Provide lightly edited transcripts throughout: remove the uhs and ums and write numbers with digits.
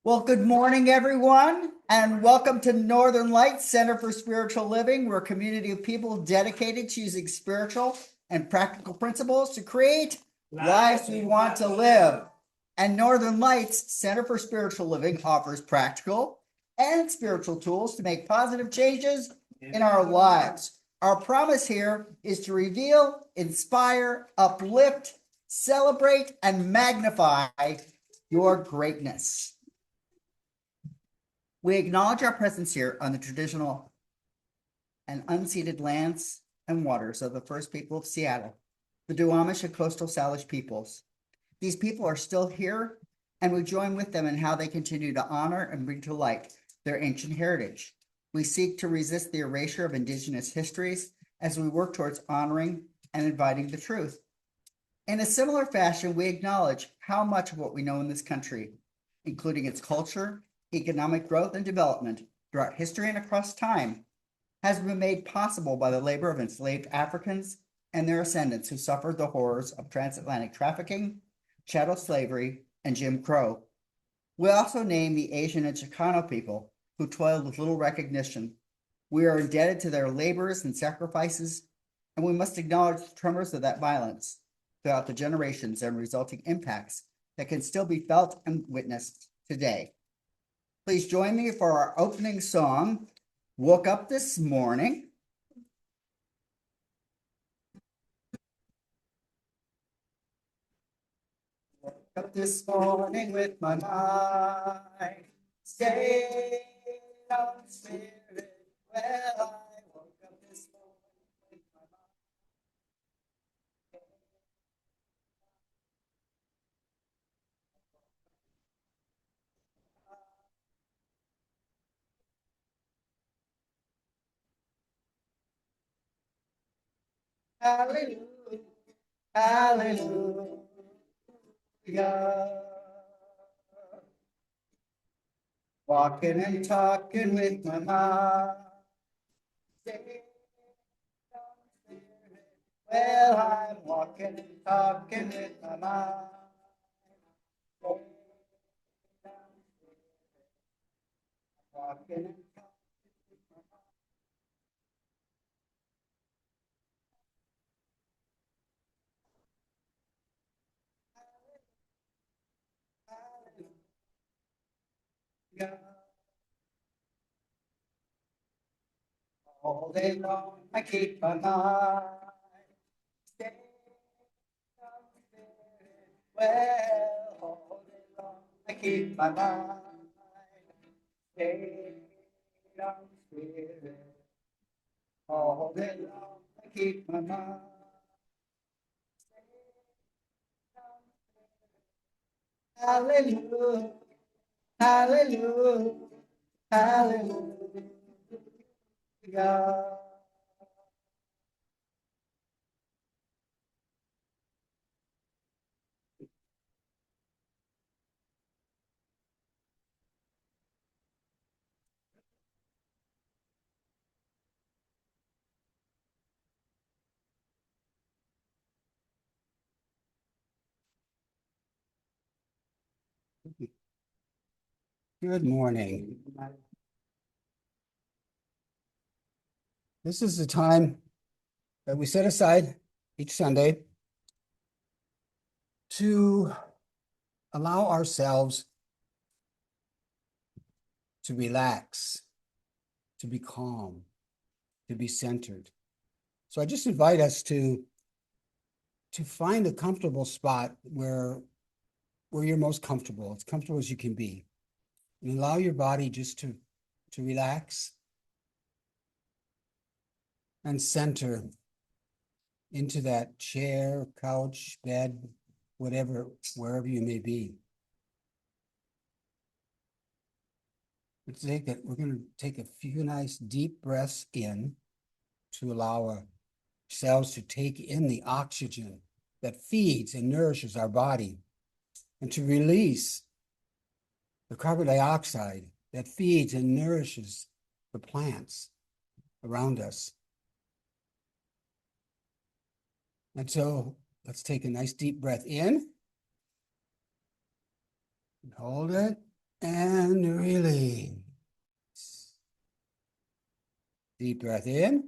Well, good morning, everyone, and welcome to Northern Lights Center for Spiritual Living. We're a community of people dedicated to using spiritual and practical principles to create lives we want to live. And Northern Lights Center for Spiritual Living offers practical and spiritual tools to make positive changes in our lives. Our promise here is to reveal, inspire, uplift, celebrate, and magnify your greatness. We acknowledge our presence here on the traditional and unceded lands and waters of the first people of Seattle, the Duwamish and Coastal Salish peoples. These people are still here, and we join with them in how they continue to honor and bring to light their ancient heritage. We seek to resist the erasure of Indigenous histories as we work towards honoring and inviting the truth. In a similar fashion, we acknowledge how much of what we know in this country, including its culture, economic growth, and development throughout history and across time, has been made possible by the labor of enslaved Africans and their ascendants who suffered the horrors of transatlantic trafficking, chattel slavery, and Jim Crow. We also name the Asian and Chicano people who toiled with little recognition. We are indebted to their labors and sacrifices, and we must acknowledge the tremors of that violence throughout the generations and resulting impacts that can still be felt and witnessed today. Please join me for our opening song, Woke Up This Morning. Woke up this morning with my mind, stayed on spirit. Well, I woke up this morning with my mind. Hallelujah, hallelujah. Walking and talking with my mind. Well, I'm walking and talking with my mind. Walking and talking all day long. I keep my mind. Stay on spirit. Well, all day long. I keep my mind. Stay on spirit. All day long. I keep my mind. Hallelujah, hallelujah, hallelujah. Good morning. This is the time that we set aside each Sunday to allow ourselves to relax, to be calm, to be centered. So I just invite us to find a comfortable spot where you're most comfortable, as comfortable as you can be, and allow your body just to relax and center into that chair, couch, bed, whatever, wherever you may be. We're going to take a few nice deep breaths in to allow ourselves to take in the oxygen that feeds and nourishes our body, and to release the carbon dioxide that feeds and nourishes the plants around us. And so let's take a nice deep breath in and hold it And release. Deep breath in.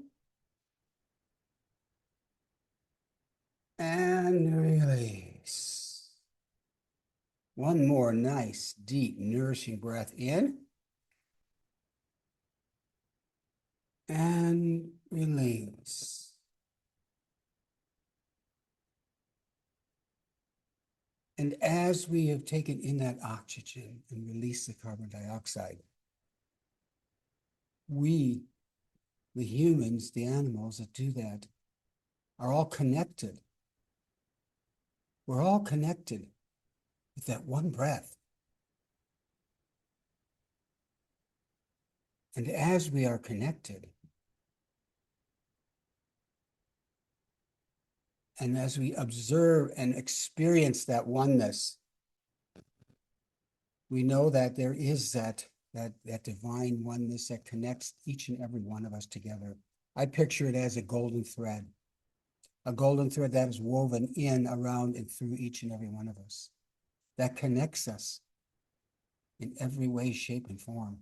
And release. One more nice, deep, nourishing breath in. And release. And as we have taken in that oxygen and released the carbon dioxide, we, the humans, the animals that do that, are all connected. We're all connected with that one breath. And as we are connected, and as we observe and experience that oneness, we know that there is that divine oneness that connects each and every one of us together. I picture it as a golden thread that is woven in, around, and through each and every one of us, that connects us in every way, shape, and form.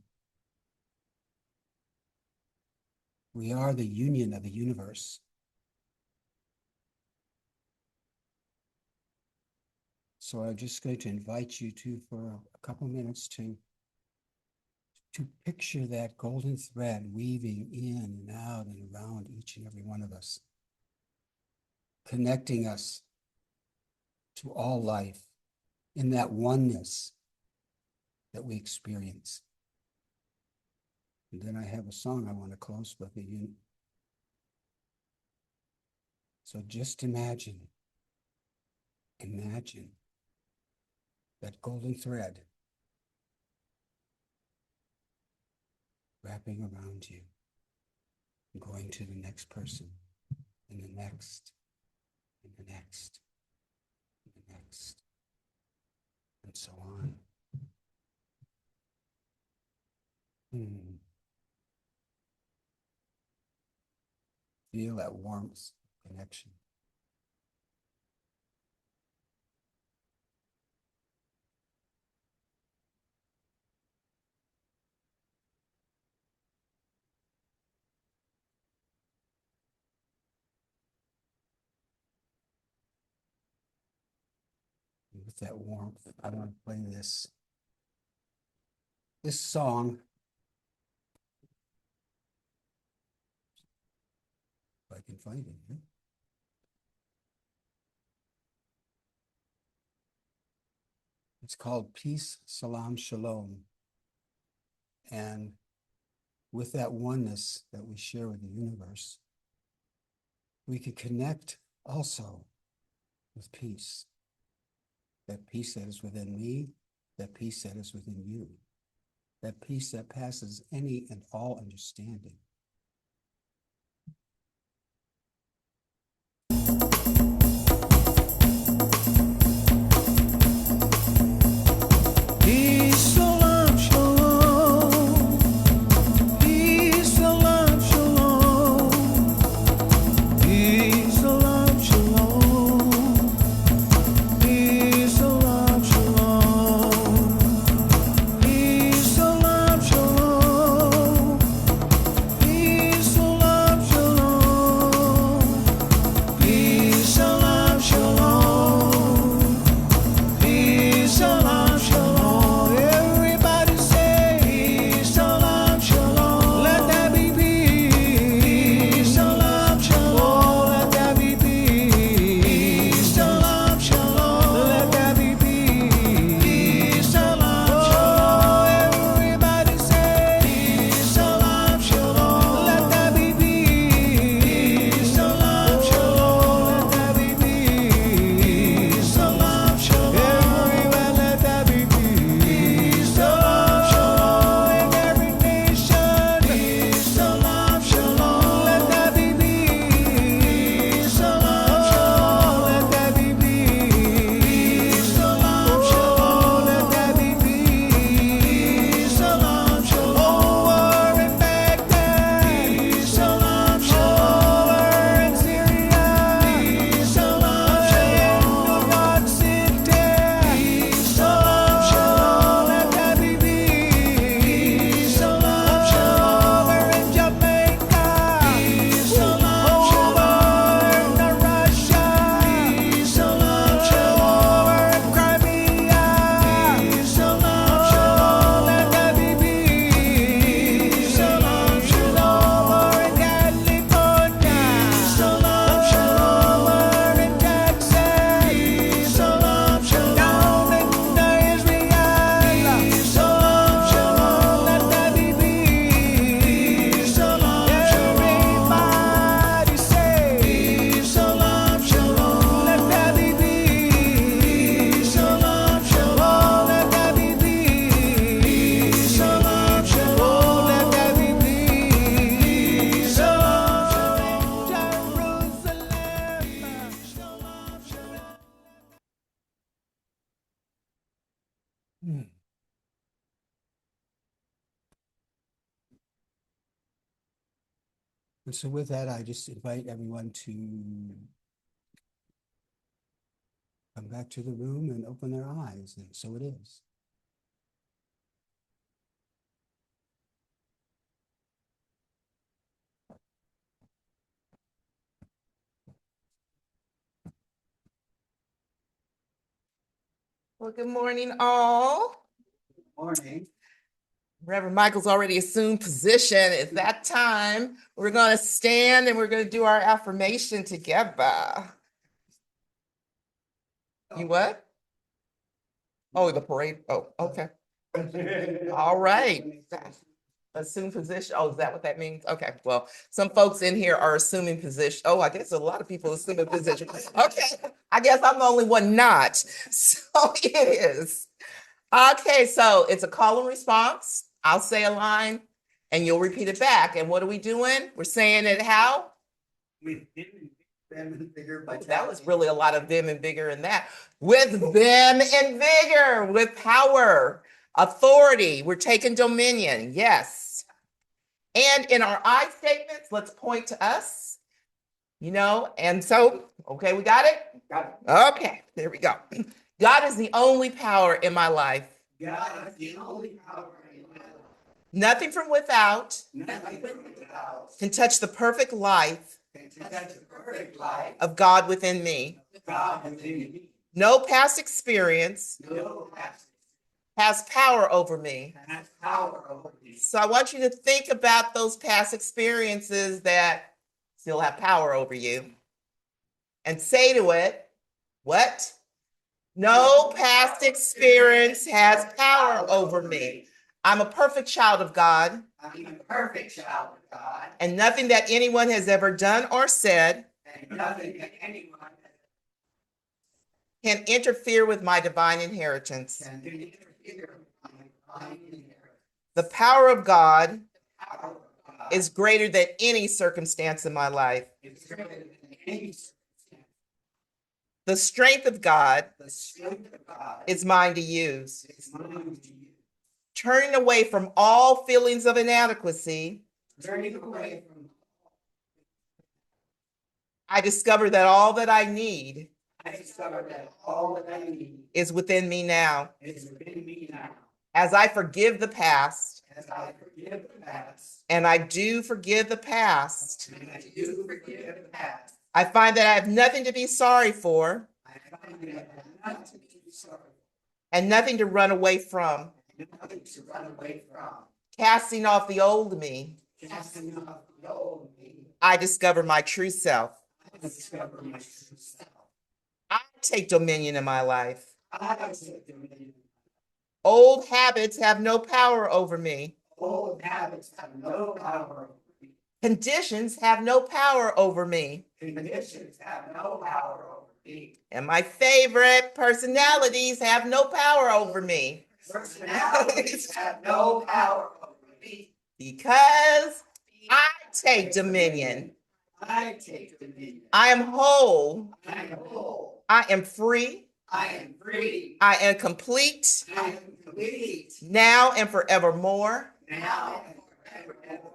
We are the union of the universe. So I'm just going to invite you to, for a couple of minutes, to picture that golden thread weaving in and out and around each and every one of us, connecting us to all life in that oneness that we experience. And then I have a song I want to close with. So just imagine that golden thread wrapping around you, going to the next person, and the next, and the next, and the next, and so on. Feel that warmth, connection. And with that warmth, I want to play this song. If I can find it. It's called Peace, Salam, Shalom. And with that oneness that we share with the universe, we can connect also with peace. That peace that is within me, that peace that is within you, that peace that passes any and all understanding. Peace, Hmm. And so with that, I just invite everyone to come back to the room and open their eyes, and so it is. Well, good morning, all. Morning. Reverend Michael's already assumed position. It's that time. We're going to stand and we're going to do our affirmation together. You what? Oh, the parade. Oh, okay. All right. Assume position. Oh, is that what that means? Okay. Well, some folks in here are assuming position. Oh, I guess a lot of people assuming position. Okay. I guess I'm the only one not. So it is. Okay, so it's a call and response. I'll say a line and you'll repeat it back. And what are we doing? We're saying it how? With vim and vigor. Oh, that was really a lot of vim and vigor in that. With vim and vigor, with power, authority. We're taking dominion. Yes. And in our I statements, let's point to us, and so, okay, we got it? Got Okay, there we go. God is the only power in my life. God is the only power in my life. Nothing from without Nothing without can touch the perfect life can touch the perfect life of God within me. of God within me. No past experience No past has power over me. has power over me. So I want you to think about those past experiences that still have power over you and say to it, what? No past experience has power over me. I'm a perfect child of God, I'm a perfect child of God, and nothing that anyone has ever done or said and nothing that anyone can interfere with my divine inheritance. can interfere with my divine inheritance. The power of God Power of God is greater than any circumstance in my life. is greater than any circumstance. The strength of God The strength of God is mine to use. is mine to use. Turning away from all feelings of inadequacy, Turning away from, I discover that all that I need I discover that all that I need is within me now. is within me now. As I forgive the past, As I forgive the past, and I do forgive the past, and I do forgive the past, I find that I have nothing to be sorry for I find that I have nothing to be sorry and nothing to run away from. for, nothing to run away from. Casting off the old me, Casting off the old me, I discover my true self. I discover my true self. I take dominion in my life. I take dominion. Old habits have no power over me. Old habits have no power over me. Conditions have no power over me. Conditions have no power over me. And my favorite personalities have no power over me. Personalities have no power over me. Because I take dominion. I take dominion. I am whole. I am whole. I am free. I am free. I am complete. I am complete. Now and forevermore. Now and forever.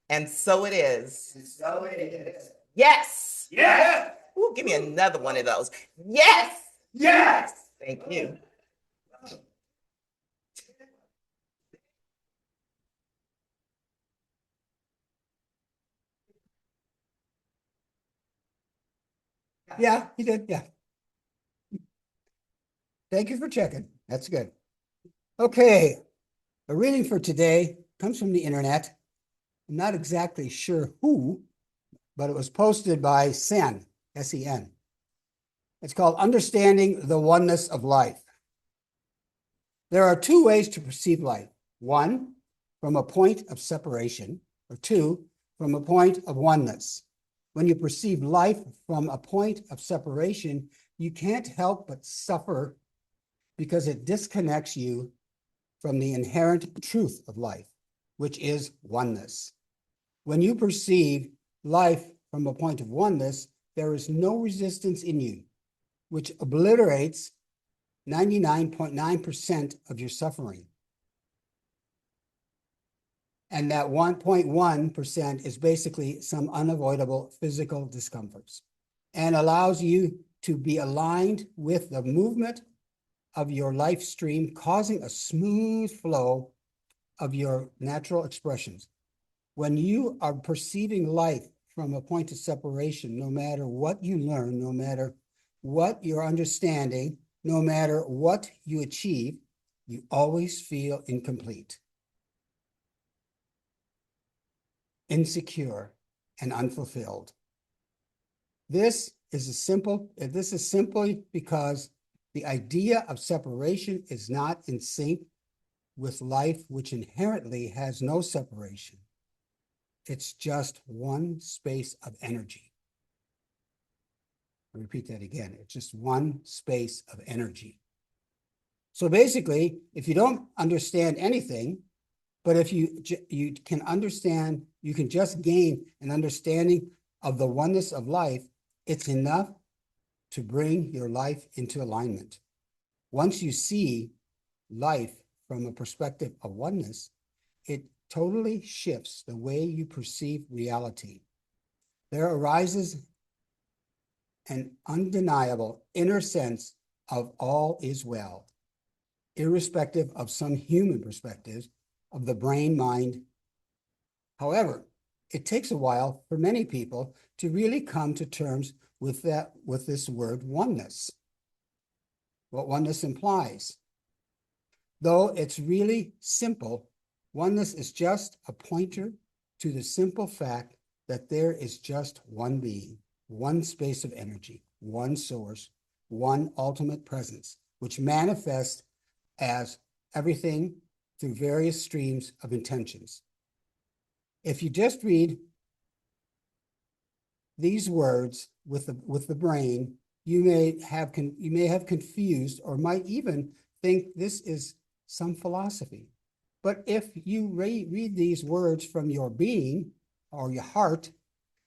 And so it is. And so it is. Yes. Yes. Ooh, give me another one of those. Yes. Yes. Thank you. Yeah, he did. Yeah. Thank you for checking. That's good. Okay. A reading for today comes from the internet. I'm not exactly sure who, but it was posted by Sen, S-E-N. It's called Understanding the Oneness of Life. There are two ways to perceive life. One, from a point of separation, or two, from a point of oneness. When you perceive life from a point of separation, you can't help but suffer because it disconnects you from the inherent truth of life, which is oneness. When you perceive life from a point of oneness, there is no resistance in you, which obliterates 99.9% of your suffering. And that 1.1% is basically some unavoidable physical discomforts, and allows you to be aligned with the movement of your life stream, causing a smooth flow of your natural expressions. When you are perceiving life from a point of separation, no matter what you learn, no matter what you're understanding, no matter what you achieve, you always feel incomplete, insecure, and unfulfilled. This is simply because the idea of separation is not in sync with life, which inherently has no separation. It's just one space of energy. I'll repeat that again. It's just one space of energy. So basically, if you don't understand anything, but if you can understand, you can just gain an understanding of the oneness of life, it's enough to bring your life into alignment. Once you see life from a perspective of oneness, it totally shifts the way you perceive reality. There arises an undeniable inner sense of all is well, irrespective of some human perspectives of the brain mind. However, it takes a while for many people to really come to terms with this word oneness, what oneness implies. Though it's really simple, oneness is just a pointer to the simple fact that there is just one being, one space of energy, one source, one ultimate presence, which manifests as everything through various streams of intentions. If you just read these words with the brain, you may have confused or might even think this is some philosophy. But if you read these words from your being or your heart,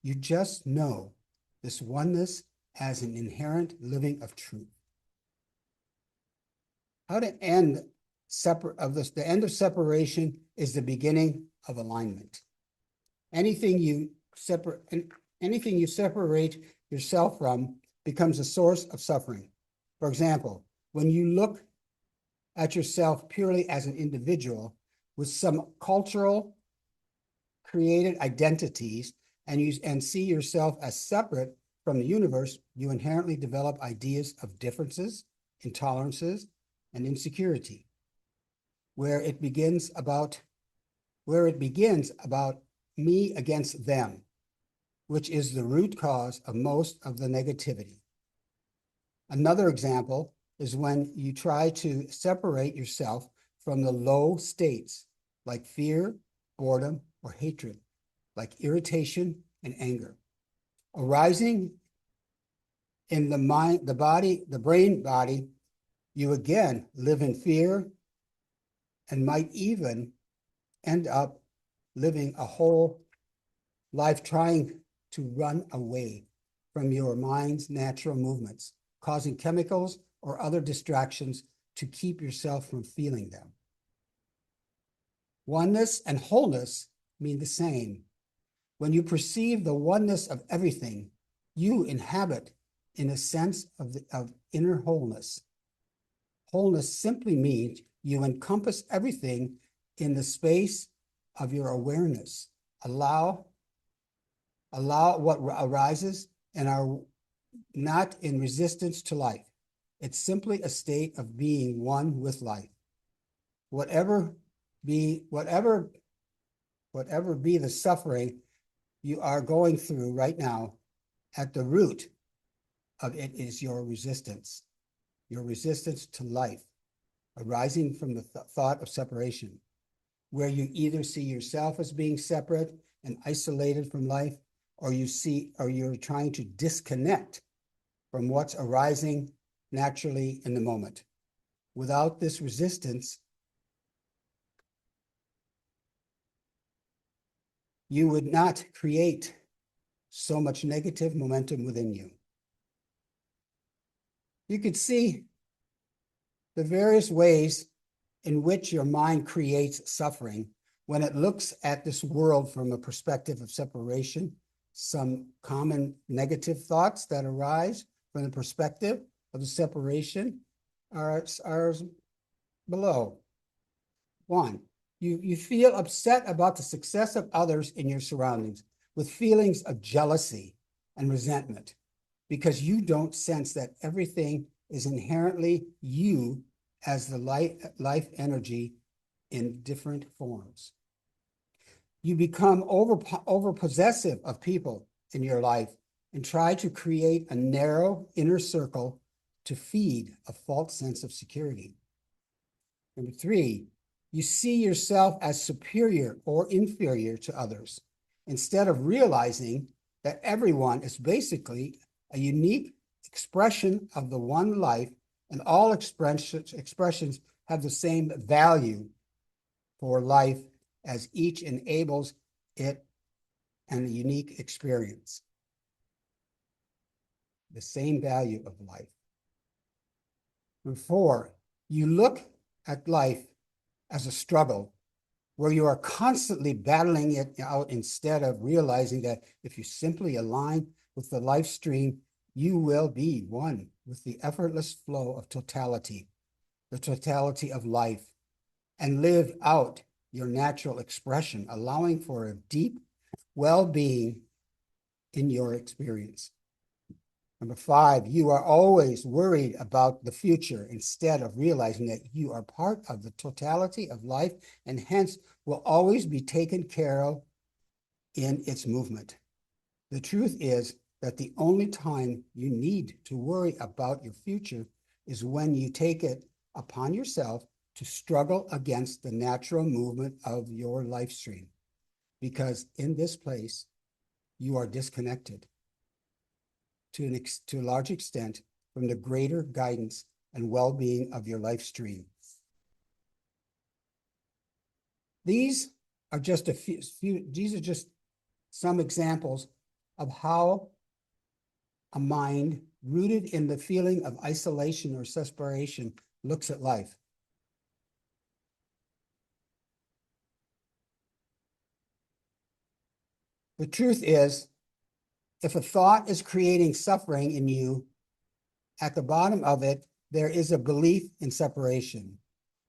you just know this oneness as an inherent living of truth. How to end the end of separation is the beginning of alignment. Anything you separate yourself from becomes a source of suffering. For example, when you look at yourself purely as an individual with some cultural created identities and see yourself as separate from the universe, you inherently develop ideas of differences, intolerances, and insecurity, where it begins about me against them, which is the root cause of most of the negativity. Another example is when you try to separate yourself from the low states like fear, boredom, or hatred, like irritation and anger, arising in the mind, the body, the brain body. You again live in fear and might even end up living a whole life trying to run away from your mind's natural movements, causing chemicals or other distractions to keep yourself from feeling them. Oneness and wholeness mean the same. When you perceive the oneness of everything, you inhabit in a sense of inner wholeness. Wholeness simply means you encompass everything in the space of your awareness. Allow what arises and are not in resistance to life. It's simply a state of being one with life. Whatever be the suffering you are going through right now, at the root of it is your resistance to life, arising from the thought of separation, where you either see yourself as being separate and isolated from life, or you're trying to disconnect from what's arising naturally in the moment. Without this resistance, you would not create so much negative momentum within you. You could see the various ways in which your mind creates suffering when it looks at this world from a perspective of separation, some common negative thoughts that arise from the perspective of the separation are below. 1, you feel upset about the success of others in your surroundings with feelings of jealousy and resentment because you don't sense that everything is inherently you as the life energy in different forms. You become over possessive of people in your life and try to create a narrow inner circle to feed a false sense of security. Number 3, you see yourself as superior or inferior to others instead of realizing that everyone is basically a unique expression of the one life, and all expressions have the same value for life as each enables it and a unique experience. The same value of life. Number 4, you look at life as a struggle where you are constantly battling it out instead of realizing that if you simply align with the life stream, you will be one with the effortless flow of totality, the totality of life, and live out your natural expression, allowing for a deep well-being in your experience. Number 5, you are always worried about the future instead of realizing that you are part of the totality of life and hence will always be taken care of in its movement. The truth is that the only time you need to worry about your future is when you take it upon yourself to struggle against the natural movement of your life stream, because in this place, you are disconnected to a large extent from the greater guidance and well-being of your life stream. These are just some examples of how a mind rooted in the feeling of isolation or separation looks at life. The truth is, if a thought is creating suffering in you, at the bottom of it, there is a belief in separation,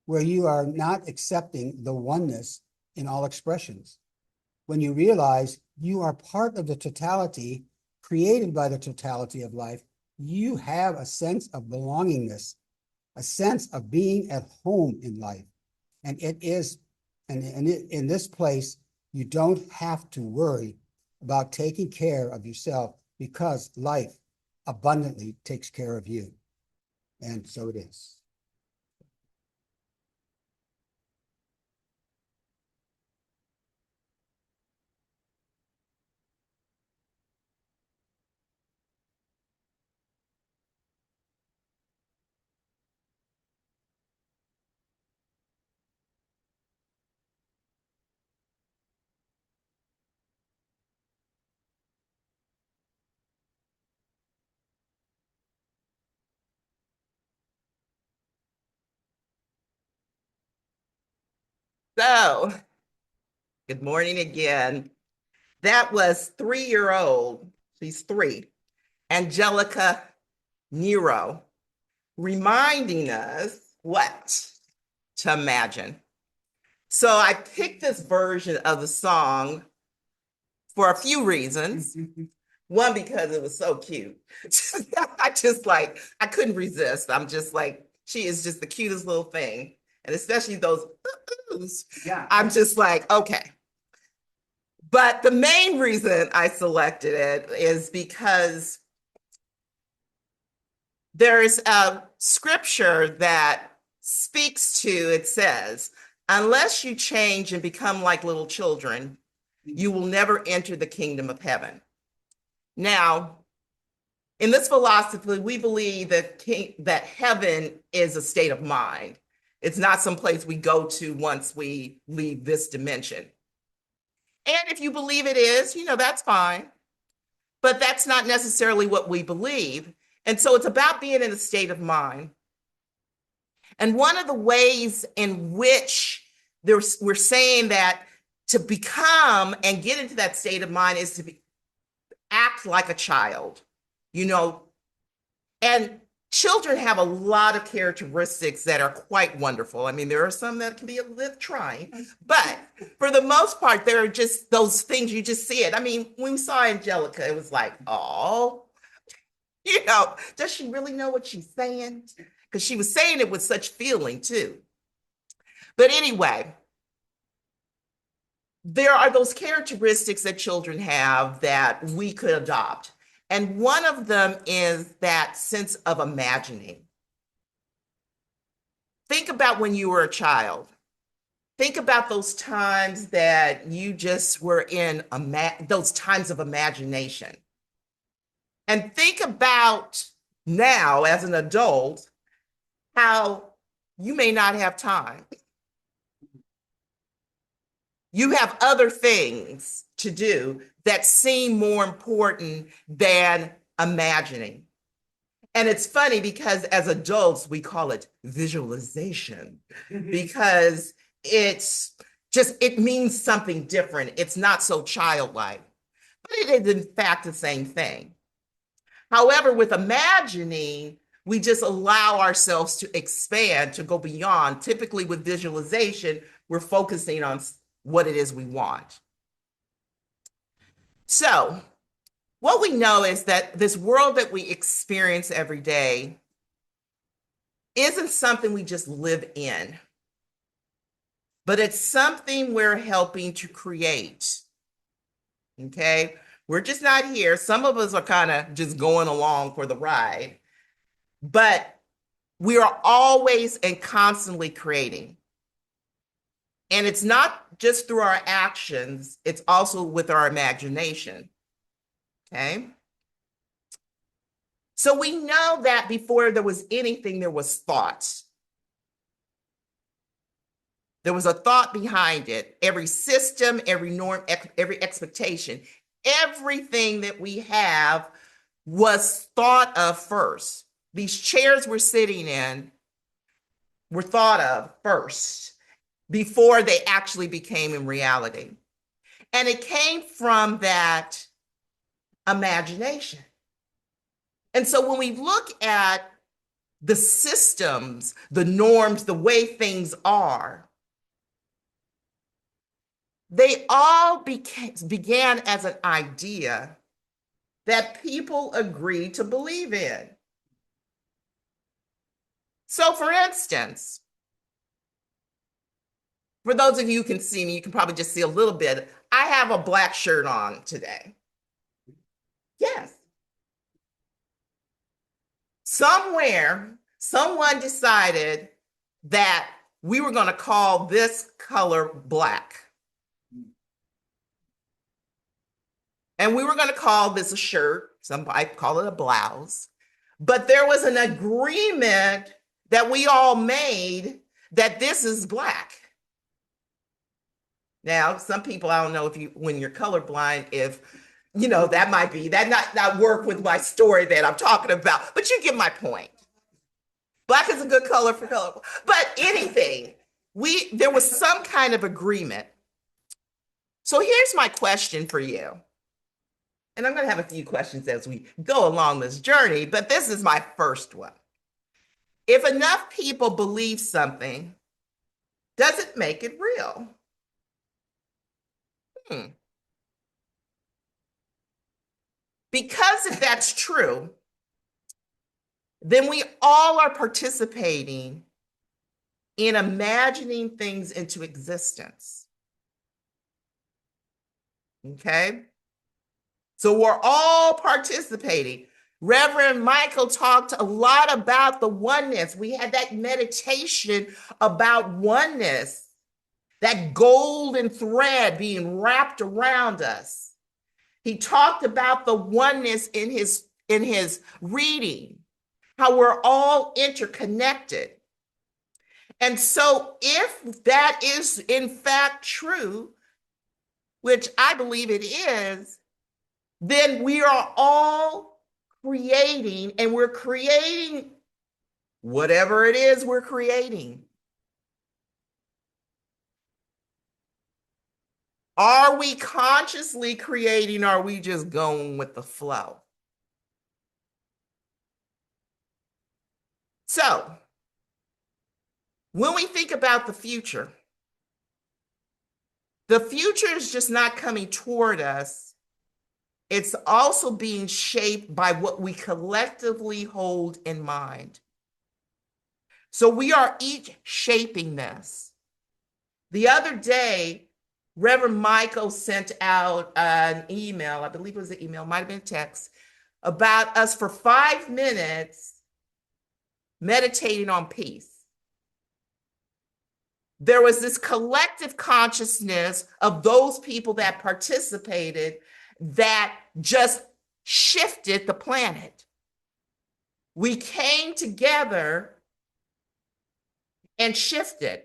where you are not accepting the oneness in all expressions. When you realize you are part of the totality created by the totality of life, you have a sense of belongingness, a sense of being at home in life. And in this place, you don't have to worry about taking care of yourself because life abundantly takes care of you. And so it is. So, good morning again. That was 3-year-old, she's 3, Angelica Nero, reminding us what to imagine. So I picked this version of the song for a few reasons. One, because it was so cute. I couldn't resist. I'm just like, she is just the cutest little thing. And especially those, Yeah. I'm just like, okay. But the main reason I selected it is because there's a scripture that speaks to, it says, unless you change and become like little children, you will never enter the kingdom of heaven. Now, in this philosophy, we believe that heaven is a state of mind. It's not some place we go to once we leave this dimension. And if you believe it is, that's fine. But that's not necessarily what we believe. And so it's about being in a state of mind. And one of the ways in which we're saying that to become and get into that state of mind is to act like a child, and children have a lot of characteristics that are quite wonderful. I mean, there are some that can be a little trying, but for the most part, there are just those things you just see it. I mean, when we saw Angelica, it was like, oh, does she really know what she's saying? Because she was saying it with such feeling too. But anyway, there are those characteristics that children have that we could adopt. And one of them is that sense of imagining. Think about when you were a child. Think about those times that you just were in those times of imagination. And think about now as an adult, how you may not have time. You have other things to do that seem more important than imagining. And it's funny because as adults, we call it visualization because it means something different. It's not so childlike, but it is in fact the same thing. However, with imagining, we just allow ourselves to expand, to go beyond. Typically with visualization, we're focusing on what it is we want. So what we know is that this world that we experience every day isn't something we just live in, but it's something we're helping to create. Okay? We're just not here. Some of us are kind of just going along for the ride, but we are always and constantly creating. And it's not just through our actions, it's also with our imagination. Okay? So we know that before there was anything, there was thought. There was a thought behind it. Every system, every norm, every expectation, everything that we have was thought of first. These chairs we're sitting in were thought of first before they actually became in reality. And it came from that imagination. And so when we look at the systems, the norms, the way things are, they all began as an idea that people agreed to believe in. So for instance, for those of you who can see me, you can probably just see a little bit. I have a black shirt on today. Yes. Somewhere, someone decided that we were going to call this color black. And we were going to call this a shirt. Some might call it a blouse. But there was an agreement that we all made that this is black. Now, some people, I don't know if when you're colorblind, if, that might be, that not work with my story that I'm talking about, but you get my point. Black is a good color for color. But anything, there was some kind of agreement. So here's my question for you. And I'm going to have a few questions as we go along this journey, but this is my first one. If enough people believe something, does it make it real? Because if that's true, then we all are participating in imagining things into existence. Okay? So we're all participating. Reverend Michael talked a lot about the oneness. We had that meditation about oneness, that golden thread being wrapped around us. He talked about the oneness in his reading, how we're all interconnected. And so if that is in fact true, which I believe it is, then we are all creating, and we're creating whatever it is we're creating. Are we consciously creating, or are we just going with the flow? So, when we think about the future is just not coming toward us. It's also being shaped by what we collectively hold in mind. So we are each shaping this. The other day, Reverend Michael sent out an email, I believe it was an email, might have been text, about us for 5 minutes meditating on peace. There was this collective consciousness of those people that participated that just shifted the planet. We came together and shifted.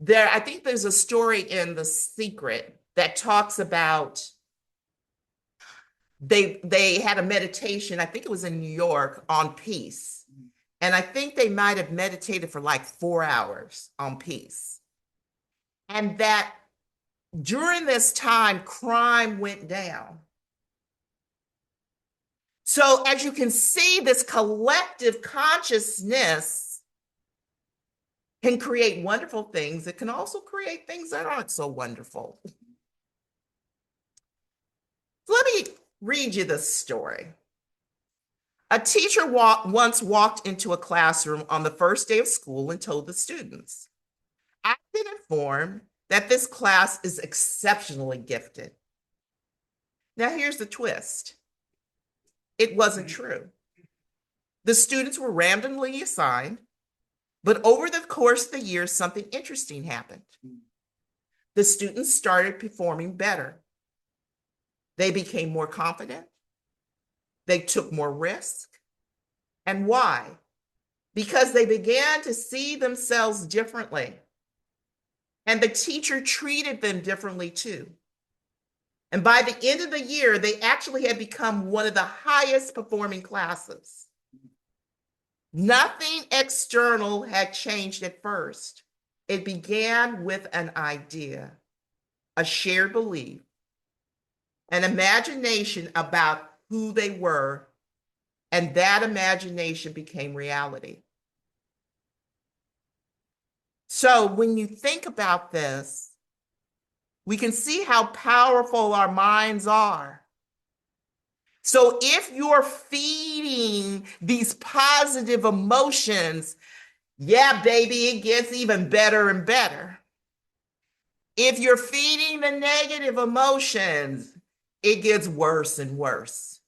I think there's a story in The Secret that talks about they had a meditation, I think it was in New York, on peace. And I think they might have meditated for like 4 hours on peace. And that during this time, crime went down. So as you can see, this collective consciousness can create wonderful things. It can also create things that aren't so wonderful. Let me read you this story. A teacher once walked into a classroom on the first day of school and told the students, "I've been informed that this class is exceptionally gifted." Now here's the twist. It wasn't true. The students were randomly assigned, but over the course of the year, something interesting happened. The students started performing better. They became more confident. They took more risk. And why? Because they began to see themselves differently. And the teacher treated them differently too. And by the end of the year, they actually had become one of the highest performing classes. Nothing external had changed at first. It began with an idea, a shared belief, an imagination about who they were, and that imagination became reality. So when you think about this, we can see how powerful our minds are. So if you're feeding these positive emotions, yeah, baby, it gets even better and better. If you're feeding the negative emotions, it gets worse and worse.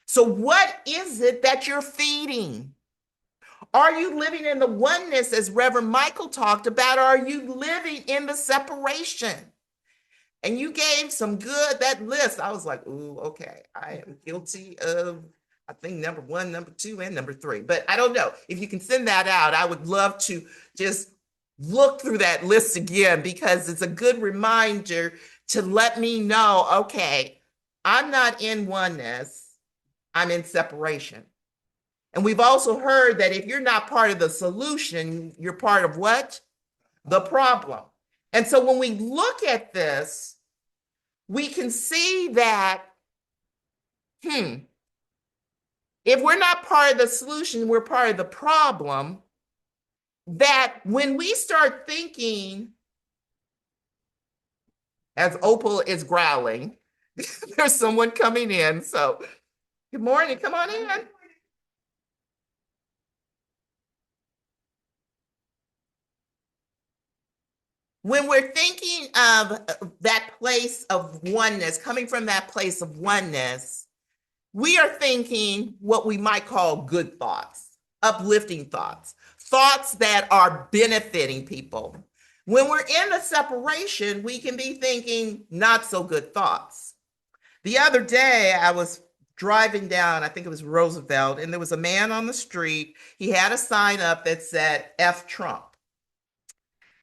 So what is it that you're feeding? Are you living in the oneness as Reverend Michael talked about? Or are you living in the separation? And you gave some that list. I was like, ooh, okay, I am guilty of, I think, number 1, number 2, and number 3. But I don't know. If you can send that out, I would love to just look through that list again, because it's a good reminder to let me know, okay, I'm not in oneness, I'm in separation. And we've also heard that if you're not part of the solution, you're part of what? The problem. And so when we look at this, we can see that, if we're not part of the solution, we're part of the problem. That when we start thinking, as Opal is growling, there's someone coming in. So good morning, come on in. When we're thinking of that place of oneness, coming from that place of oneness, we are thinking what we might call good thoughts, uplifting thoughts, thoughts that are benefiting people. When we're in the separation, we can be thinking not so good thoughts. The other day, I was driving down, I think it was Roosevelt, and there was a man on the street. He had a sign up that said, F Trump.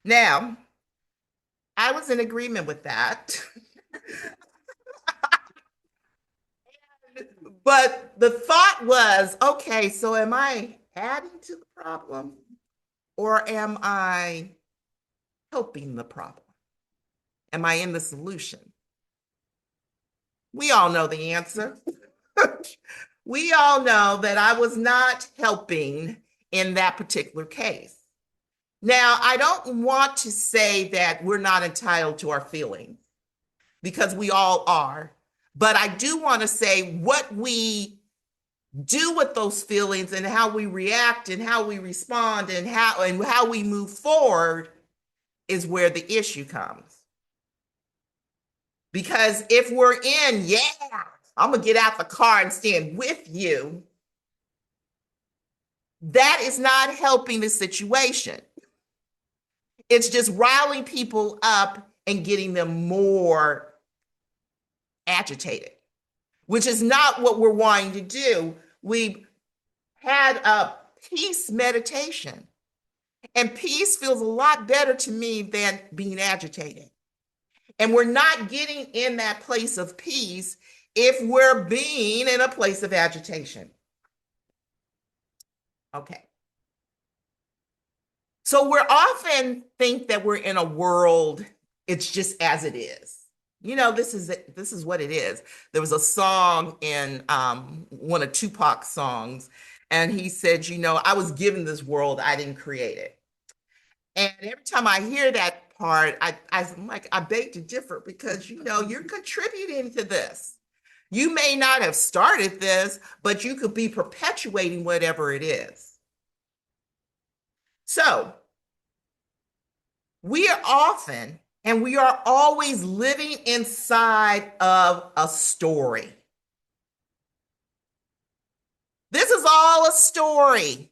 Now, I was in agreement with that. But the thought was, okay, so am I adding to the problem, or am I helping the problem? Am I in the solution? We all know the answer. We all know that I was not helping in that particular case. Now, I don't want to say that we're not entitled to our feelings, because we all are. But I do want to say what we do with those feelings and how we react and how we respond and how we move forward is where the issue comes. Because if we're in, yeah, I'm going to get out the car and stand with you, that is not helping the situation. It's just riling people up and getting them more agitated, which is not what we're wanting to do. We had a peace meditation, and peace feels a lot better to me than being agitated. And we're not getting in that place of peace if we're being in a place of agitation. Okay. So we're often think that we're in a world, it's just as it is. You know, this is what it is. There was a song in one of Tupac's songs, and he said, you know, I was given this world, I didn't create it. And every time I hear that part, I'm like, I beg to differ, because, you know, you're contributing to this. You may not have started this, but you could be perpetuating whatever it is. So we are often, and we are always living inside of a story. This is all a story.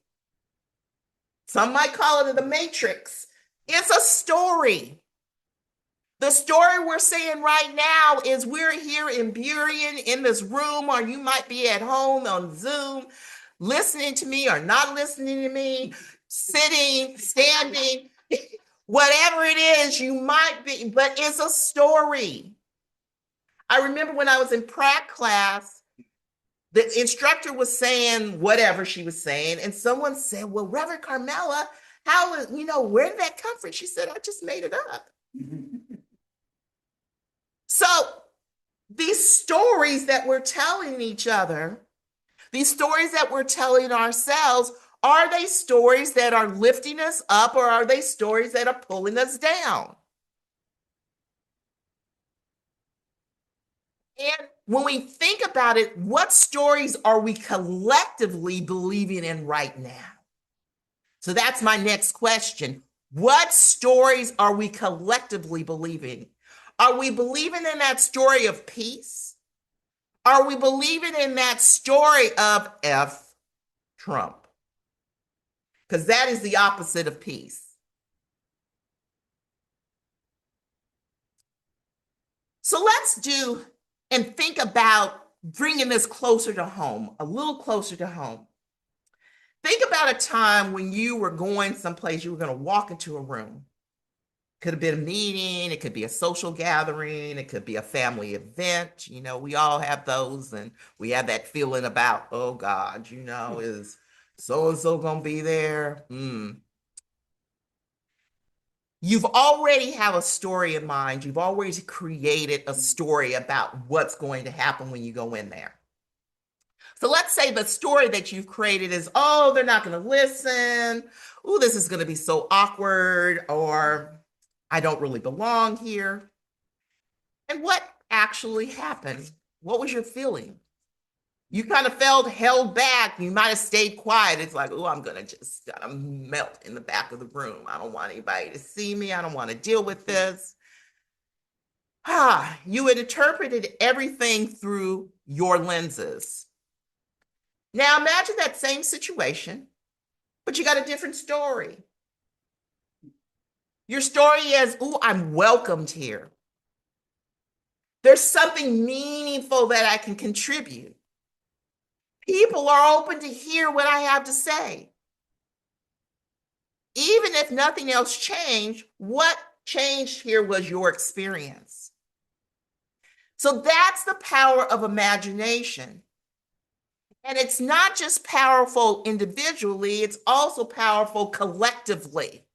Some might call it the Matrix. It's a story. The story we're saying right now is we're here in Burien in this room, or you might be at home on Zoom, listening to me or not listening to me, sitting, standing, whatever it is you might be, but it's a story. I remember when I was in prac class, the instructor was saying whatever she was saying, and someone said, well, Reverend Carmela, where did that come from? She said, I just made it up. So these stories that we're telling each other, these stories that we're telling ourselves, are they stories that are lifting us up, or are they stories that are pulling us down? And when we think about it, what stories are we collectively believing in right now? So that's my next question. What stories are we collectively believing? Are we believing in that story of peace? Are we believing in that story of F Trump? Because that is the opposite of peace. So let's do and think about bringing this closer to home, a little closer to home. Think about a time when you were going someplace, you were going to walk into a room. Could have been a meeting, it could be a social gathering, it could be a family event. You know, we all have those, and we have that feeling about, oh God, is so-and-so gonna be there? You've already have a story in mind. You've already created a story about what's going to happen when you go in there. So let's say the story that you've created is, oh, they're not going to listen. Oh, this is going to be so awkward, or I don't really belong here. And what actually happened? What was your feeling? You kind of felt held back. You might have stayed quiet. It's like, oh, I'm going to just melt in the back of the room. I don't want anybody to see me. I don't want to deal with this. You had interpreted everything through your lenses. Now imagine that same situation, but you got a different story. Your story is, oh, I'm welcomed here. There's something meaningful that I can contribute. People are open to hear what I have to say. Even if nothing else changed, what changed here was your experience. So that's the power of imagination. And it's not just powerful individually, it's also powerful collectively.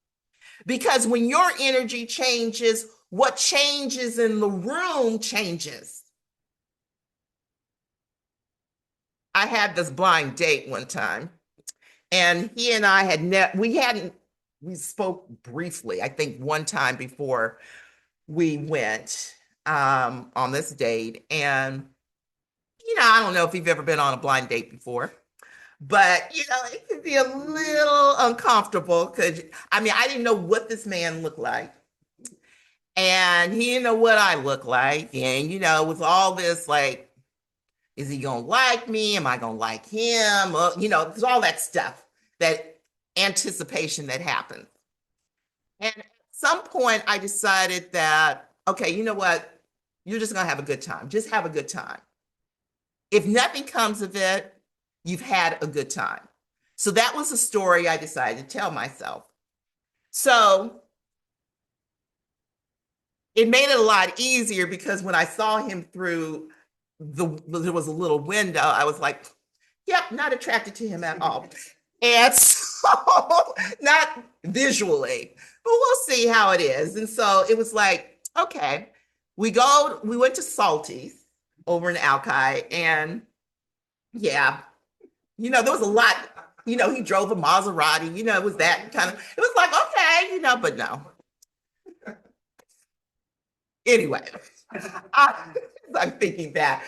Because when your energy changes, what changes in the room changes. I had this blind date one time, and he and I we spoke briefly, I think one time before we went on this date. And, I don't know if you've ever been on a blind date before, but, it can be a little uncomfortable because, I didn't know what this man looked like. And he didn't know what I look like. And, with all this, like, is he going to like me? Am I going to like him? There's all that stuff, that anticipation that happens. And at some point, I decided that, okay, you know what? You're just going to have a good time. Just have a good time. If nothing comes of it, you've had a good time. So that was the story I decided to tell myself. So it made it a lot easier because when I saw him through there was a little window, I was like, yep, not attracted to him at all. And so, not visually, but we'll see how it is. And so it was like, okay, we went to Salty's over in Alki, and yeah, there was a lot, he drove a Maserati, it was that kind of, it was like, okay, but no. Anyway, I'm thinking back.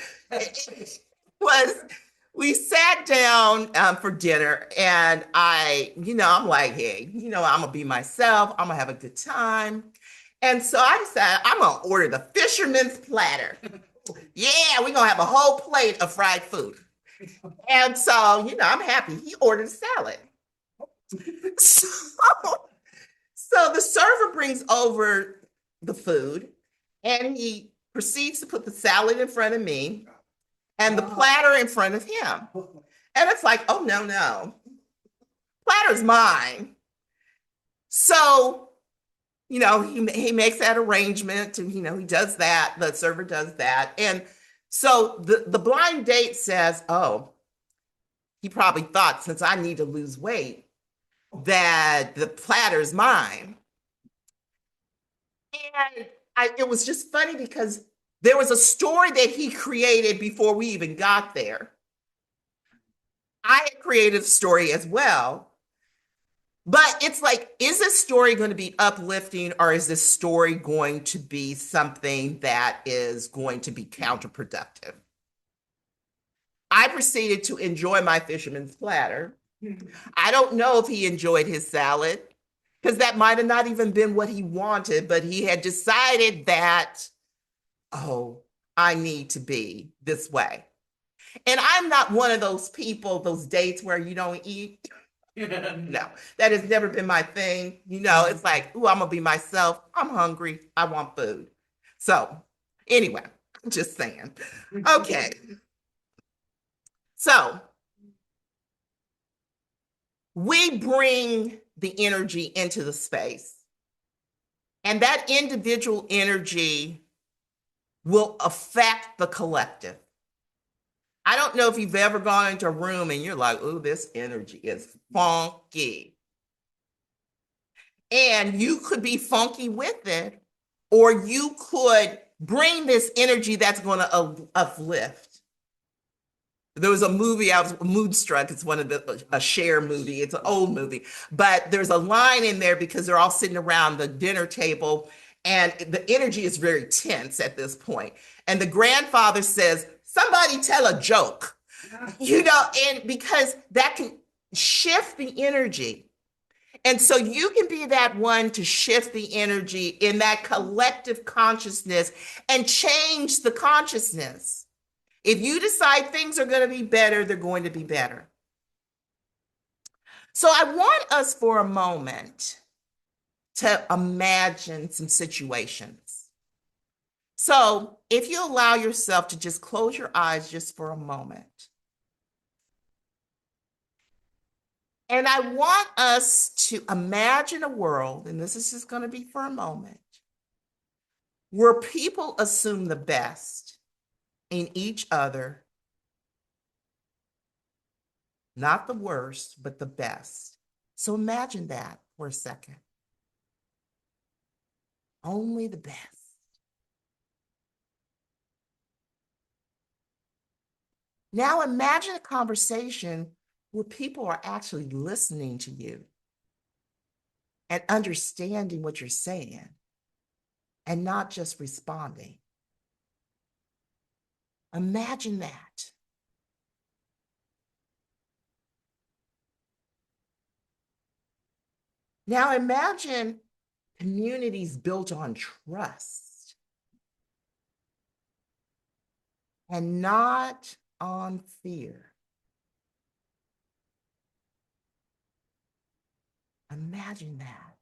We sat down for dinner, and I'm like, hey, I'm gonna be myself. I'm gonna have a good time. And so I decided I'm gonna order the fisherman's platter. Yeah, we're gonna have a whole plate of fried food. And so, I'm happy. He ordered a salad. So the server brings over the food, and he proceeds to put the salad in front of me and the platter in front of him. And it's like, oh, no. Platter's mine. So, he makes that arrangement, and, he does that. The server does that. And so the blind date says, oh, he probably thought, since I need to lose weight, that the platter's mine. And it was just funny because there was a story that he created before we even got there. I had created a story as well. But it's like, is this story going to be uplifting, or is this story going to be something that is going to be counterproductive? I proceeded to enjoy my fisherman's platter. I don't know if he enjoyed his salad, because that might have not even been what he wanted, but he had decided that, oh, I need to be this way. And I'm not one of those people, those dates where you don't eat. No, that has never been my thing. It's like, ooh, I'm gonna be myself. I'm hungry. I want food. So anyway, I'm just saying. Okay. So we bring the energy into the space, and that individual energy will affect the collective. I don't know if you've ever gone into a room and you're like, oh, this energy is funky. And you could be funky with it, or you could bring this energy that's going to uplift. There was a movie, I was moodstruck. It's a Cher movie. It's an old movie, but there's a line in there because they're all sitting around the dinner table, and the energy is very tense at this point. And the grandfather says, somebody tell a joke, and because that can shift the energy. And so you can be that one to shift the energy in that collective consciousness and change the consciousness. If you decide things are going to be better, they're going to be better. So I want us for a moment to imagine some situations. So if you allow yourself to just close your eyes just for a moment. And I want us to imagine a world, and this is just going to be for a moment, where people assume the best in each other not the worst, but the best. So imagine that for a second. Only the best. Now imagine a conversation where people are actually listening to you and understanding what you're saying and not just responding. Imagine that. Now imagine communities built on trust and not on fear. Imagine that.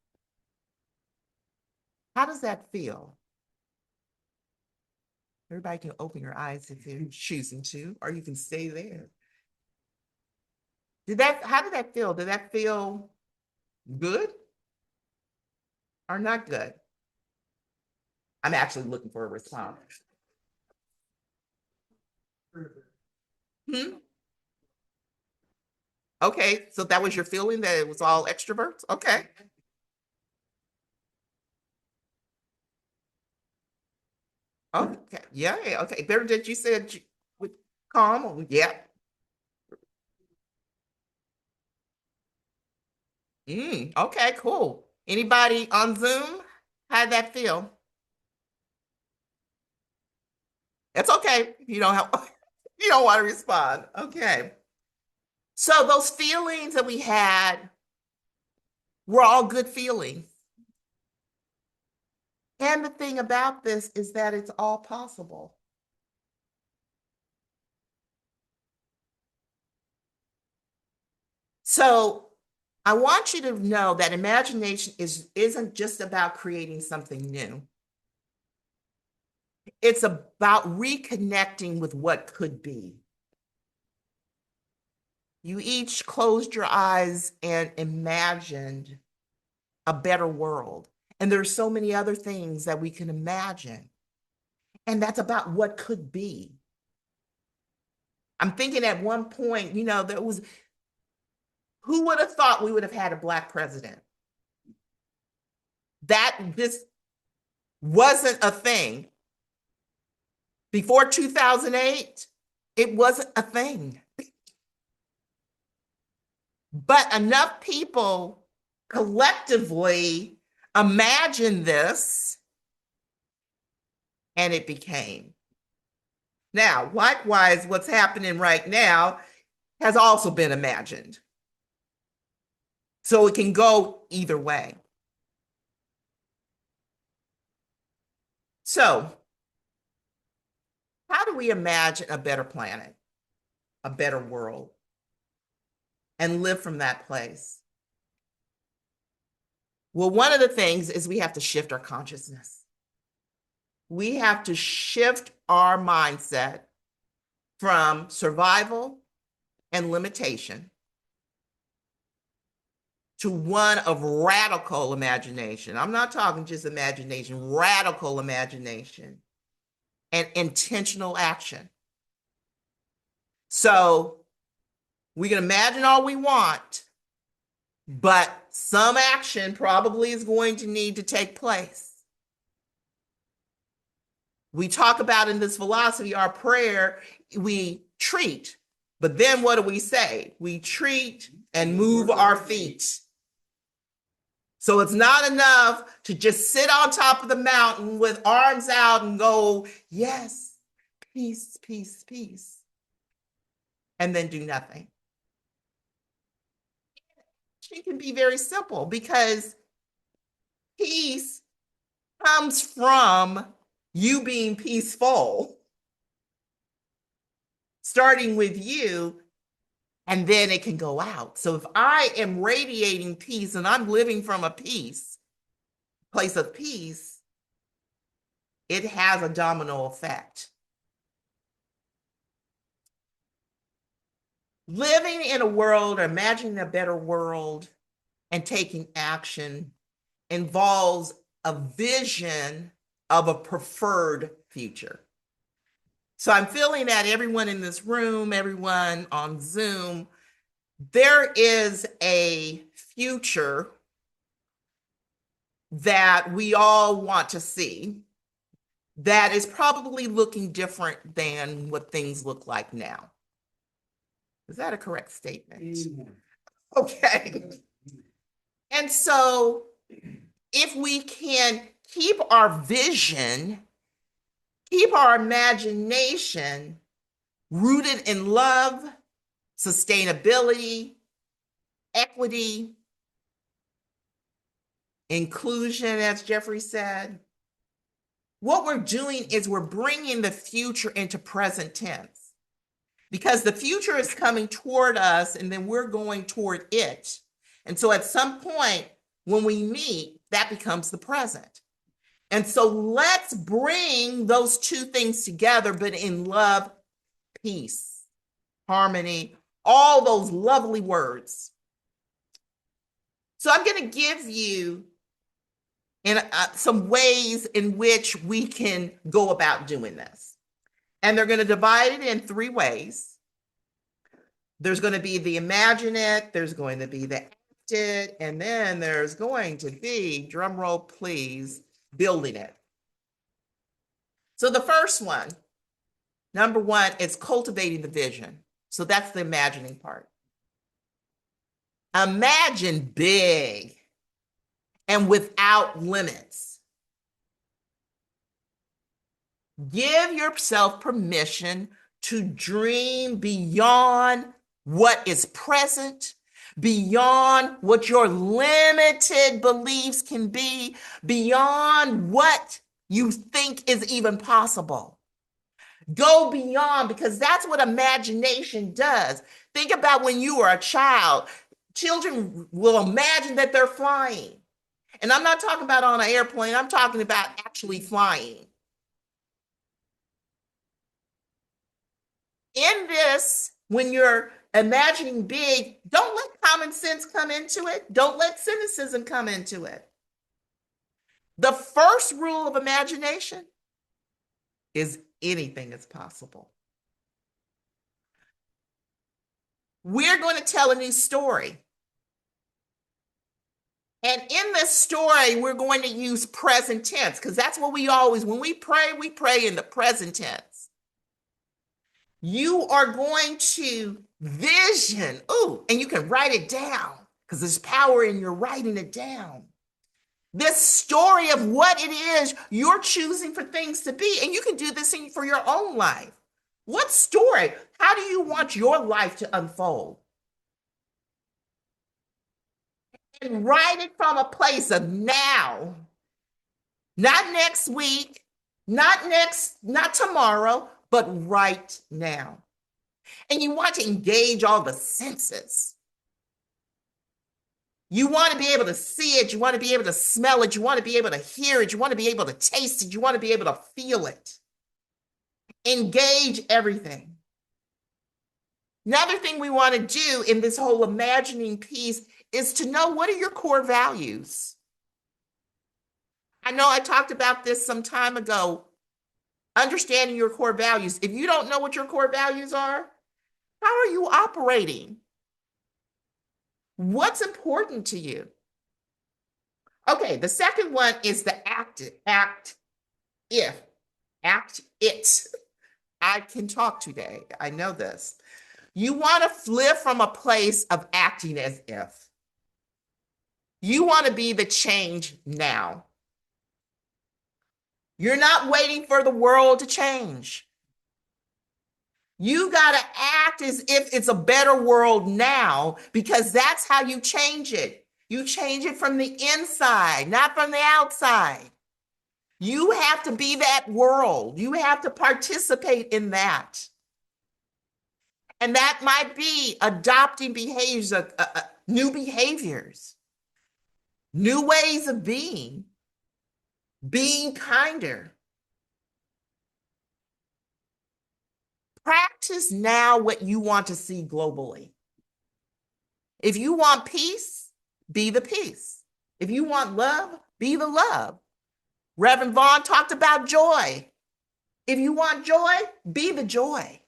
How does that feel? Everybody can open your eyes if you're choosing to, or you can stay there. How did that feel? Did that feel good or not good? I'm actually looking for a response. Hmm? Okay, so that was your feeling, that it was all extroverts? Okay. Okay, yeah, okay. Bernadette, you said you would calm, yeah. Okay, cool. Anybody on Zoom? How'd that feel? It's okay. You don't have, you don't want to respond. Okay. So those feelings that we had were all good feelings. And the thing about this is that it's all possible. So I want you to know that imagination isn't just about creating something new. It's about reconnecting with what could be. You each closed your eyes and imagined a better world. And there's so many other things that we can imagine. And that's about what could be. I'm thinking at one point, who would have thought we would have had a Black president? This wasn't a thing. Before 2008, it wasn't a thing. But enough people collectively imagined this, and it became. Now, likewise, what's happening right now has also been imagined. So it can go either way. So, how do we imagine a better planet, a better world, and live from that place? Well, one of the things is we have to shift our consciousness. We have to shift our mindset from survival and limitation to one of radical imagination. I'm not talking just imagination, radical imagination and intentional action. So we can imagine all we want, but some action probably is going to need to take place. We talk about in this philosophy, our prayer, we treat, but then what do we say? We treat and move our feet. So it's not enough to just sit on top of the mountain with arms out and go, yes, peace, peace, peace, and then do nothing. It can be very simple because peace comes from you being peaceful, starting with you, and then it can go out. So if I am radiating peace and I'm living from a place of peace, it has a domino effect. Living in a world or imagining a better world and taking action involves a vision of a preferred future. So I'm feeling that everyone in this room, everyone on Zoom, there is a future that we all want to see that is probably looking different than what things look like now. Is that a correct statement? Okay. And so if we can keep our vision, keep our imagination rooted in love, sustainability, equity, inclusion, as Jeffrey said, what we're doing is we're bringing the future into present tense, because the future is coming toward us and then we're going toward it. And so at some point when we meet, that becomes the present. And so let's bring those two things together, but in love, peace, harmony, all those lovely words. So I'm going to give you some ways in which we can go about doing this. And they're going to divide it in 3 ways. There's going to be the imagine it, there's going to be the act it, and then there's going to be, drum roll please, building it. So the first one, number 1, is cultivating the vision. So that's the imagining part. Imagine big and without limits. Give yourself permission to dream beyond what is present, beyond what your limited beliefs can be, beyond what you think is even possible. Go beyond, because that's what imagination does. Think about when you were a child. Children will imagine that they're flying. And I'm not talking about on an airplane, I'm talking about actually flying. In this, when you're imagining big, don't let common sense come into it. Don't let cynicism come into it. The first rule of imagination is anything is possible. We're going to tell a new story. And in this story, we're going to use present tense, because that's what we always, when we pray in the present tense. You are going to vision, and you can write it down, because there's power in your writing it down. This story of what it is you're choosing for things to be, and you can do this for your own life. What story? How do you want your life to unfold? And write it from a place of now, not next week, not tomorrow, but right now. And you want to engage all the senses. You want to be able to see it. You want to be able to smell it. You want to be able to hear it. You want to be able to taste it. You want to be able to feel it. Engage everything. Another thing we want to do in this whole imagining piece is to know, what are your core values? I know I talked about this some time ago, understanding your core values. If you don't know what your core values are, how are you operating? What's important to you? Okay, the second one is the act it. I can talk today. I know this. You want to live from a place of acting as if. You want to be the change now. You're not waiting for the world to change. You got to act as if it's a better world now, because that's how you change it. You change it from the inside, not from the outside. You have to be that world. You have to participate in that. And that might be adopting behaviors, new behaviors, new ways of being kinder. Practice now what you want to see globally. If you want peace, be the peace. If you want love, be the love. Reverend Vaughn talked about joy. If you want joy, be the joy.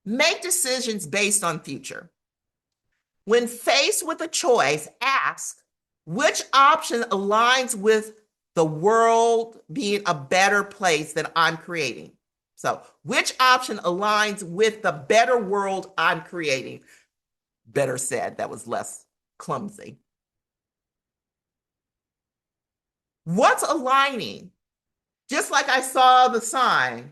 Make decisions based on future. When faced with a choice, ask which option aligns with the world being a better place than I'm creating. So, which option aligns with the better world I'm creating? Better said, that was less clumsy. What's aligning? Just like I saw the sign,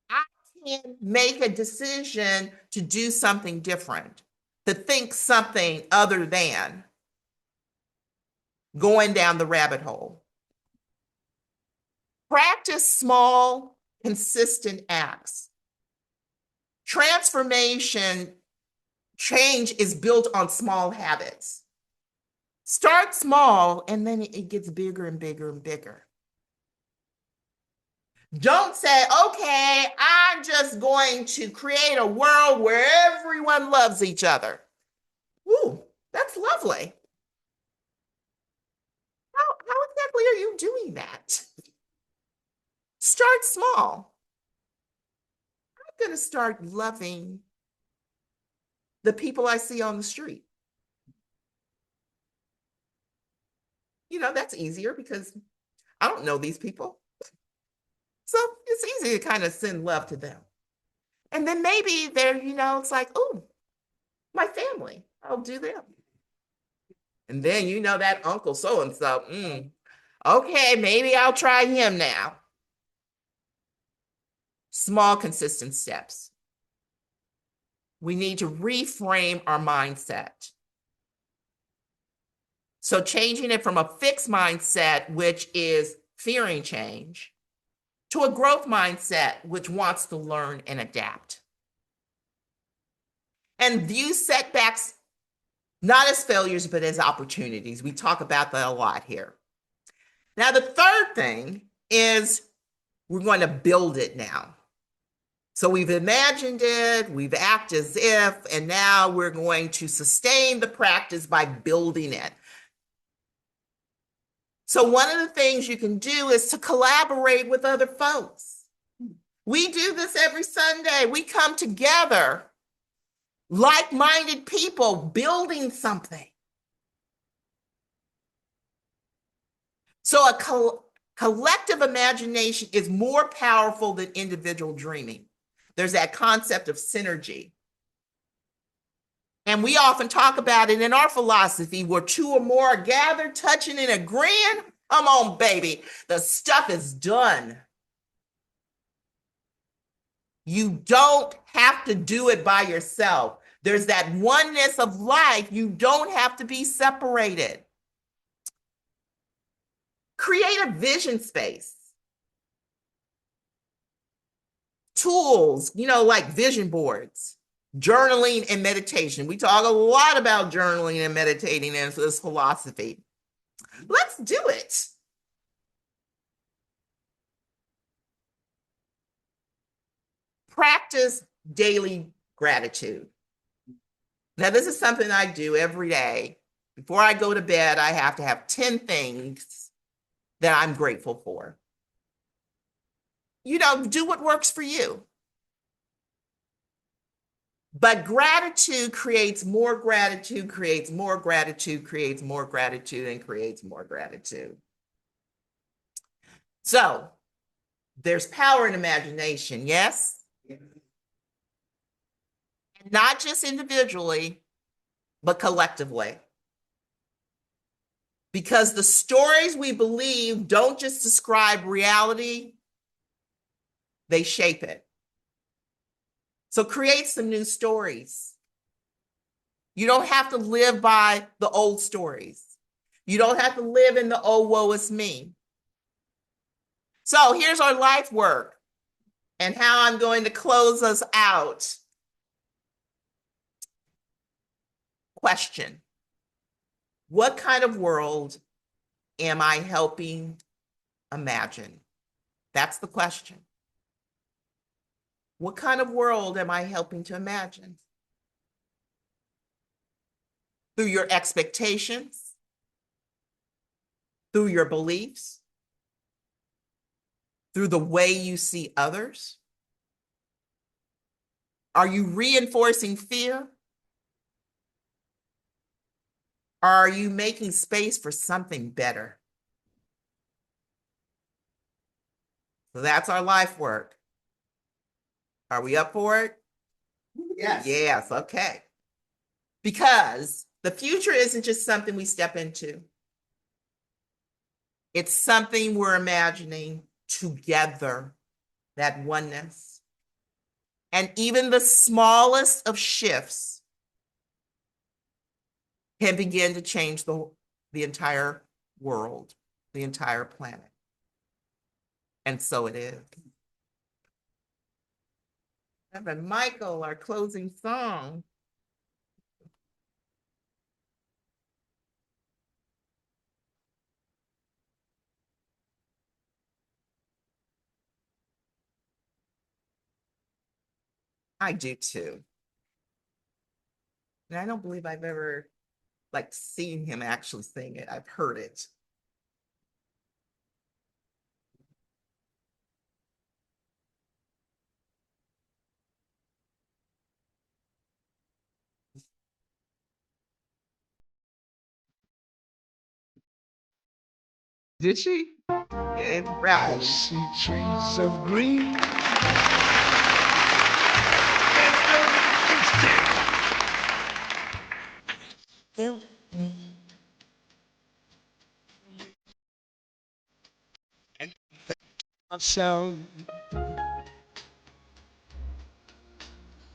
I can make a decision to do something different, to think something other than going down the rabbit hole. Practice small, consistent acts. Transformation, change is built on small habits. Start small and then it gets bigger and bigger and bigger. Don't say, okay, I'm just going to create a world where everyone loves each other. Ooh, that's lovely. How exactly are you doing that? Start small. I'm going to start loving the people I see on the street. You know, that's easier because I don't know these people. So it's easy to kind of send love to them. And then maybe they're, you know, it's like, oh, my family, I'll do them. And then, you know, that uncle so-and-so, okay, maybe I'll try him now. Small, consistent steps. We need to reframe our mindset. So changing it from a fixed mindset, which is fearing change, to a growth mindset, which wants to learn and adapt. And view setbacks not as failures, but as opportunities. We talk about that a lot here. Now, the third thing is we're going to build it now. So we've imagined it, we've acted as if, and now we're going to sustain the practice by building it. So one of the things you can do is to collaborate with other folks. We do this every Sunday. We come together, like-minded people building something. So a collective imagination is more powerful than individual dreaming. There's that concept of synergy. And we often talk about it in our philosophy, where two or more are gathered, touching and agreeing. Come on, baby. The stuff is done. You don't have to do it by yourself. There's that oneness of life. You don't have to be separated. Create a vision space. Tools, you know, like vision boards, journaling and meditation. We talk a lot about journaling and meditating in this philosophy. Let's do it. Practice daily gratitude. Now, this is something I do every day. Before I go to bed, I have to have 10 things that I'm grateful for. You know, do what works for you. But gratitude creates more gratitude, creates more gratitude, creates more gratitude, and creates more gratitude. So there's power in imagination, yes? And not just individually, but collectively. Because the stories we believe don't just describe reality, they shape it. So create some new stories. You don't have to live by the old stories. You don't have to live in the oh, woe is me. So here's our life work and how I'm going to close us out. Question: what kind of world am I helping imagine? That's the question. What kind of world am I helping to imagine? Through your expectations, through your beliefs, through the way you see others, Are you reinforcing fear? Or are you making space for something better? So that's our life work. Are we up for it? Yes. Yes, okay. Because the future isn't just something we step into. It's something we're imagining together, that oneness. And even the smallest of shifts can begin to change the entire world, the entire planet. And so it is. Reverend Michael, our closing song. I do too. And I don't believe I've ever seen him actually sing it. I've heard it. Did she? Yeah, rap. I see trees of green. And myself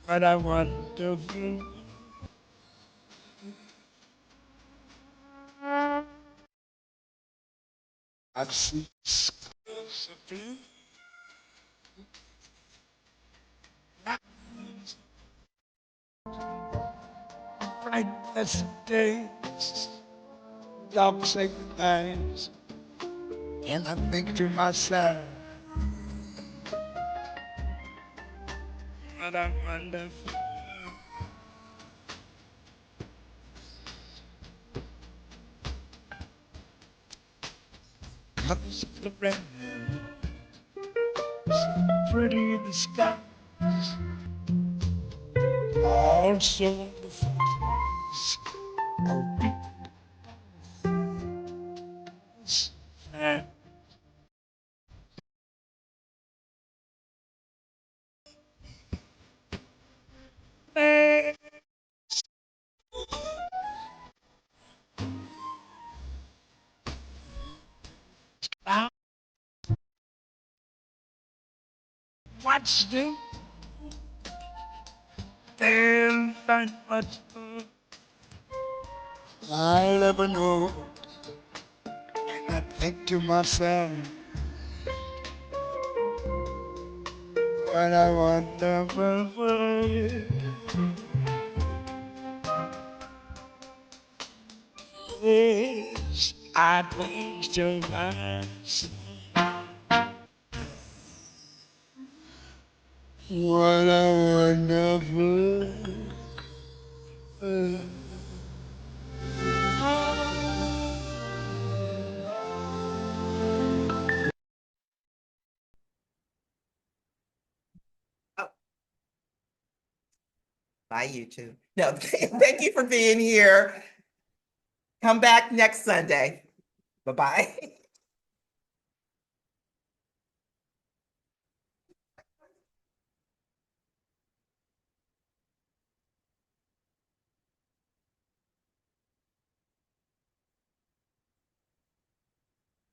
what I want to do. I see skies of blue. Bright blessed days, dark sacred nights, and I think to myself, what a wonderful. Colors of the rain, so pretty in the sky, also the flowers are beings. I watched them, then find much I'll ever know. And I think to myself, what a wonderful world. Yes, I think to myself, what a wonderful world. Oh, bye, YouTube. No, thank you for being here. Come back next Sunday. Bye-bye.